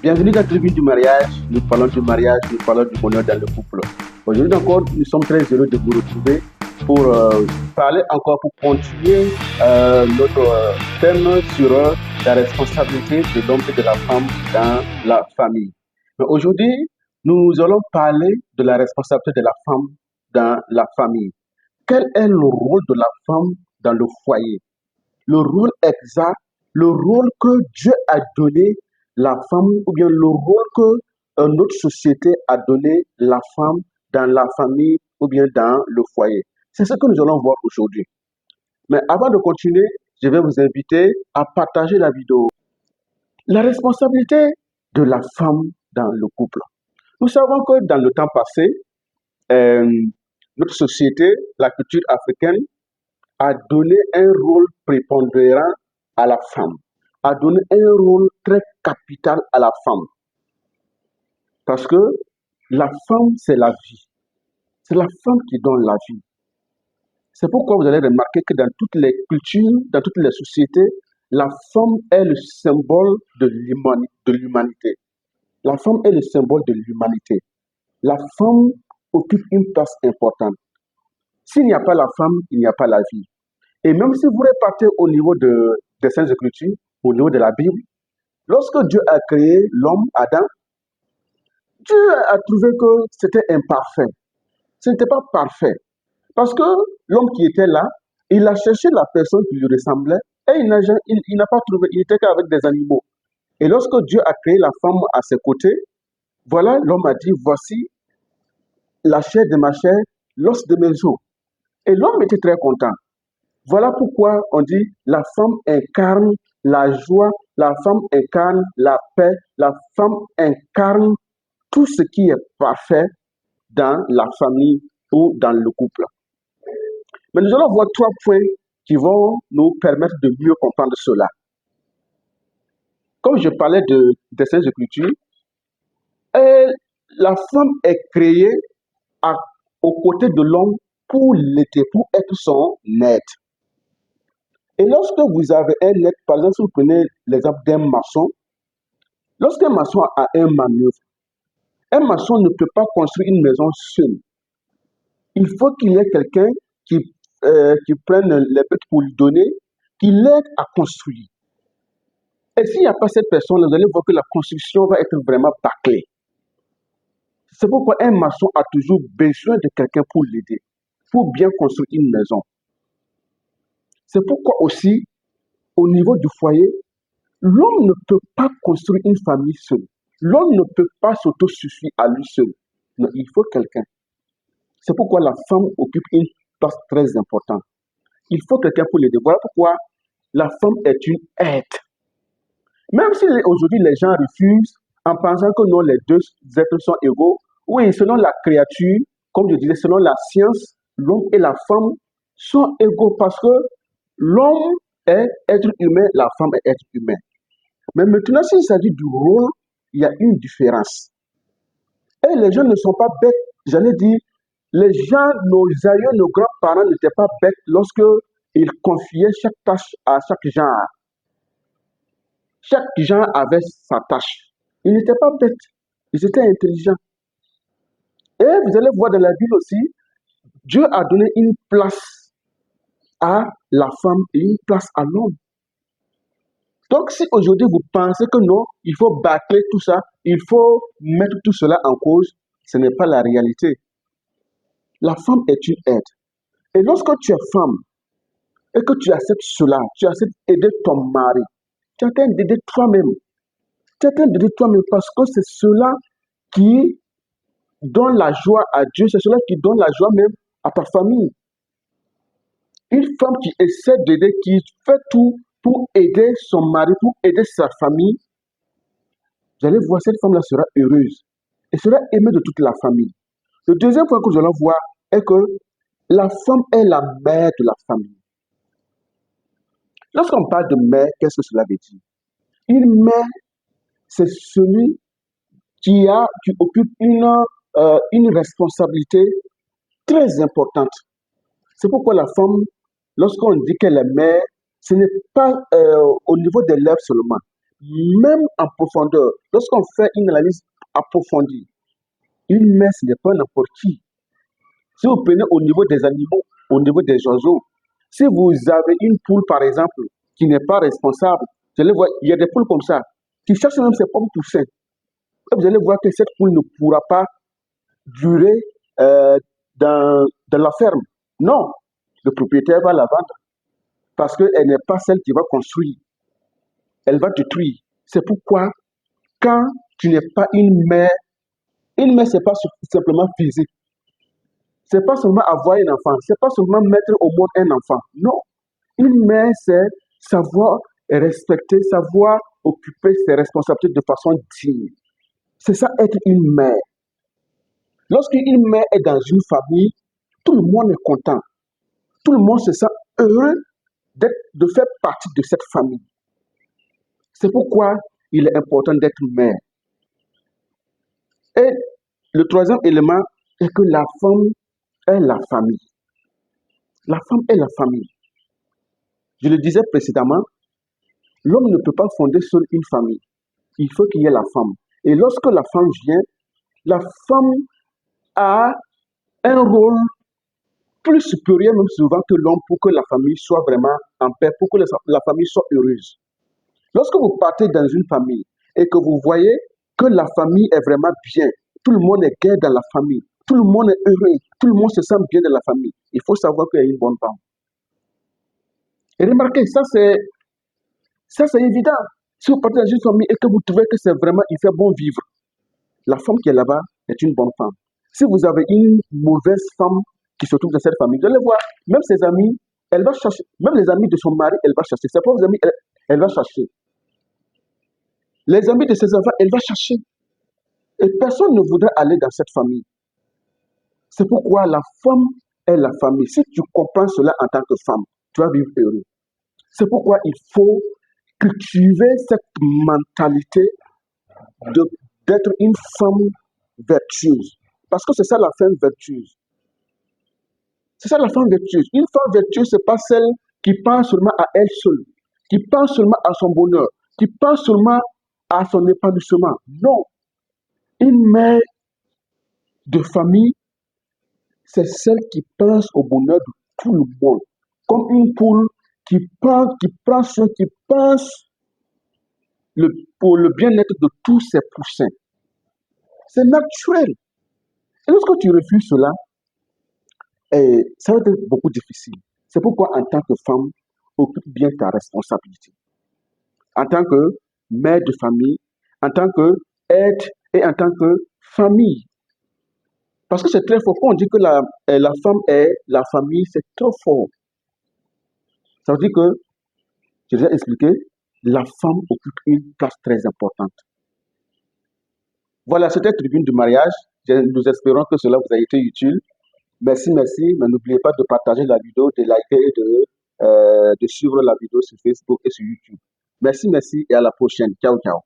Bienvenue dans la tribune du mariage. Nous parlons du mariage, nous parlons du bonheur dans le couple. Aujourd'hui encore, nous sommes très heureux de vous retrouver pour parler encore, pour continuer notre thème sur la responsabilité de l'homme et de la femme dans la famille. Mais aujourd'hui, nous allons parler de la responsabilité de la femme dans la famille. Quel est le rôle de la femme dans le foyer? Le rôle exact, le rôle que Dieu a donné la femme, ou bien le rôle que notre société a donné la femme dans la famille ou bien dans le foyer. C'est ce que nous allons voir aujourd'hui. Mais avant de continuer, je vais vous inviter à partager la vidéo. La responsabilité de la femme dans le couple. Nous savons que dans le temps passé, notre société, la culture africaine, a donné un rôle prépondérant à la femme, a donné un rôle très capital à la femme. Parce que la femme, c'est la vie. C'est la femme qui donne la vie. C'est pourquoi vous allez remarquer que dans toutes les cultures, dans toutes les sociétés, la femme est le symbole de l'humanité. La femme est le symbole de l'humanité. La femme occupe une place importante. S'il n'y a pas la femme, il n'y a pas la vie. Et même si vous repartez au niveau des Saintes Écritures, au niveau de la Bible, lorsque Dieu a créé l'homme, Adam, Dieu a trouvé que c'était imparfait. Ce n'était pas parfait. Parce que l'homme qui était là, il a cherché la personne qui lui ressemblait et il n'a pas trouvé, il était qu'avec des animaux. Et lorsque Dieu a créé la femme à ses côtés, voilà, l'homme a dit, voici la chair de ma chair, l'os de mes os. Et l'homme était très content. Voilà pourquoi on dit la femme incarne la joie, la femme incarne la paix, la femme incarne tout ce qui est parfait dans la famille ou dans le couple. Mais nous allons voir 3 points qui vont nous permettre de mieux comprendre cela. Comme je parlais des Saintes Écritures, la femme est créée aux côtés de l'homme pour l'aider, pour être son aide. Et lorsque vous avez un aide, par exemple, si vous prenez l'exemple d'un maçon, lorsqu'un maçon a un manœuvre, un maçon ne peut pas construire une maison seul. Il faut qu'il y ait quelqu'un qui prenne les briques pour lui donner, qui l'aide à construire. Et s'il n'y a pas cette personne, vous allez voir que la construction va être vraiment bâclée. C'est pourquoi un maçon a toujours besoin de quelqu'un pour l'aider, pour bien construire une maison. C'est pourquoi aussi, au niveau du foyer, l'homme ne peut pas construire une famille seul. L'homme ne peut pas s'autosuffire à lui seul. Non, il faut quelqu'un. C'est pourquoi la femme occupe une place très importante. Il faut quelqu'un pour l'aider. Voilà pourquoi la femme est une aide. Même si aujourd'hui les gens refusent en pensant que non, les deux êtres sont égaux, oui, selon la créature, comme je disais, selon la science, l'homme et la femme sont égaux parce que l'homme est être humain, la femme est être humain. Mais maintenant, s'il s'agit du rôle, il y a une différence. Et les gens ne sont pas bêtes. J'allais dire, les gens, nos aïeux, nos grands-parents n'étaient pas bêtes lorsque ils confiaient chaque tâche à chaque genre. Chaque genre avait sa tâche. Ils n'étaient pas bêtes. Ils étaient intelligents. Et vous allez voir dans la Bible aussi, Dieu a donné une place à la femme et une place à l'homme. Donc si aujourd'hui vous pensez que non, il faut bâcler tout ça, il faut mettre tout cela en cause, ce n'est pas la réalité. La femme est une aide. Et lorsque tu es femme et que tu acceptes cela, tu acceptes d'aider ton mari, tu es en train d'aider toi-même. Tu es en train d'aider toi-même parce que c'est cela qui donne la joie à Dieu, c'est cela qui donne la joie même à ta famille. Une femme qui essaie d'aider, qui fait tout pour aider son mari, pour aider sa famille, vous allez voir, cette femme-là sera heureuse et sera aimée de toute la famille. Le deuxième point que nous allons voir est que la femme est la mère de la famille. Lorsqu'on parle de mère, qu'est-ce que cela veut dire? Une mère, c'est celui qui occupe une responsabilité très importante. C'est pourquoi la femme, lorsqu'on dit qu'elle est mère, ce n'est pas au niveau des lèvres seulement. même en profondeur, lorsqu'on fait une analyse approfondie, une mère, ce n'est pas n'importe qui. Si vous prenez au niveau des animaux, au niveau des oiseaux, si vous avez une poule, par exemple, qui n'est pas responsable, vous allez voir, il y a des poules comme ça, qui cherchent même ses propres poussins. Et vous allez voir que cette poule ne pourra pas durer dans la ferme. Non, le propriétaire va la vendre parce qu'elle n'est pas celle qui va construire. Elle va détruire. C'est pourquoi, quand tu n'es pas une mère, c'est pas simplement physique. C'est pas seulement avoir un enfant. C'est pas seulement mettre au monde un enfant. Non. Une mère, c'est savoir respecter, savoir occuper ses responsabilités de façon digne. C'est ça être une mère. Lorsqu'une mère est dans une famille, tout le monde est content. Tout le monde se sent heureux de faire partie de cette famille. C'est pourquoi il est important d'être mère. Et le troisième élément est que la femme est la famille. La femme est la famille. Je le disais précédemment, l'homme ne peut pas fonder seul une famille. Il faut qu'il y ait la femme. Et lorsque la femme vient, la femme a un rôle plus supérieur même souvent que l'homme pour que la famille soit vraiment en paix, pour que la famille soit heureuse. Lorsque vous partez dans une famille et que vous voyez que la famille est vraiment bien, tout le monde est gai dans la famille, tout le monde est heureux, tout le monde se sent bien dans la famille, il faut savoir qu'il y a une bonne femme. Et remarquez, ça c'est évident. Si vous partez dans une famille et que vous trouvez que c'est vraiment, il fait bon vivre, la femme qui est là-bas est une bonne femme. Si vous avez une mauvaise femme qui se trouve dans cette famille, vous allez voir, même ses amis, elle va chercher, même les amis de son mari, elle va chercher. Ses propres amis, elle va chercher. Les amis de ses enfants, elle va chercher. Et personne ne voudrait aller dans cette famille. C'est pourquoi la femme est la famille. Si tu comprends cela en tant que femme, tu vas vivre heureux. C'est pourquoi il faut cultiver cette mentalité d'être une femme vertueuse. Parce que c'est ça la femme vertueuse. C'est ça la femme vertueuse. Une femme vertueuse, ce n'est pas celle qui pense seulement à elle seule, qui pense seulement à son bonheur, qui pense seulement à son épanouissement. Non. Une mère de famille, c'est celle qui pense au bonheur de tout le monde. Comme une poule qui prend soin, qui pense pour le bien-être de tous ses poussins. C'est naturel. Et lorsque tu refuses cela, ça va être beaucoup difficile. C'est pourquoi, en tant que femme, occupe bien ta responsabilité. En tant que mère de famille, en tant que aide et en tant que famille. Parce que c'est très fort. Quand on dit que la femme est la famille, c'est trop fort. Ça veut dire que, je vous ai expliqué, la femme occupe une place très importante. Voilà, c'était Tribune du mariage. Nous espérons que cela vous a été utile. Merci, mais n'oubliez pas de partager la vidéo, de liker et de suivre la vidéo sur Facebook et sur YouTube. Merci et à la prochaine. Ciao, ciao.